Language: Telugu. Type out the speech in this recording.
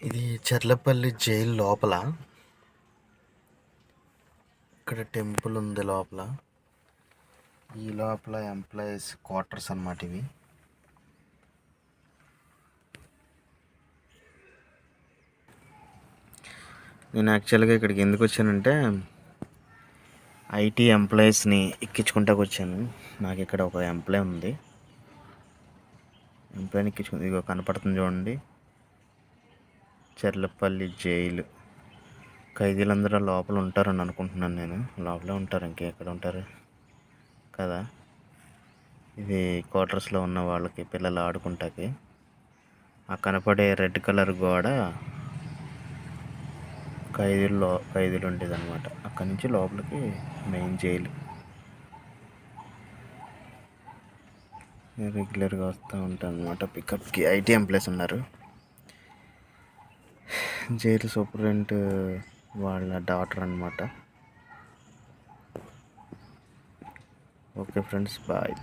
ఇది చర్లపల్లి జైలు లోపల. ఇక్కడ టెంపుల్ ఉంది లోపల. ఈ లోపల ఎంప్లాయీస్ క్వార్టర్స్ అన్నమాట ఇవి. నేను యాక్చువల్గా ఇక్కడికి ఎందుకు వచ్చానంటే ఐటీ ఎంప్లాయీస్ని ఎక్కించుకుంటాకు వచ్చాను. నాకు ఇక్కడ ఒక ఎంప్లాయీ ఉంది. ఎంప్లాయీని ఎక్కించుకుంది. ఇదిగో కనపడుతుంది చూడండి, చర్లపల్లి జైలు. ఖైదీలందరూ లోపల ఉంటారని అనుకుంటున్నాను నేను. లోపలే ఉంటారు, ఇంకెక్కడ ఉంటారు కదా. ఇది క్వార్టర్స్లో ఉన్న వాళ్ళకి, పిల్లలు ఆడుకుంటాకి. ఆ కనపడే రెడ్ కలర్ గోడ ఖైదీలు ఉండేది అనమాట. అక్కడి నుంచి లోపలికి మెయిన్ జైలు. రెగ్యులర్గా వస్తూ ఉంటాను అనమాట పికప్కి. ఐటీ ఎంప్లాయీస్ ఉన్నారు. జైలు సూపరింటెండెంట్ వాళ్ళ డాటర్ అనమాట. Okay friends, bye.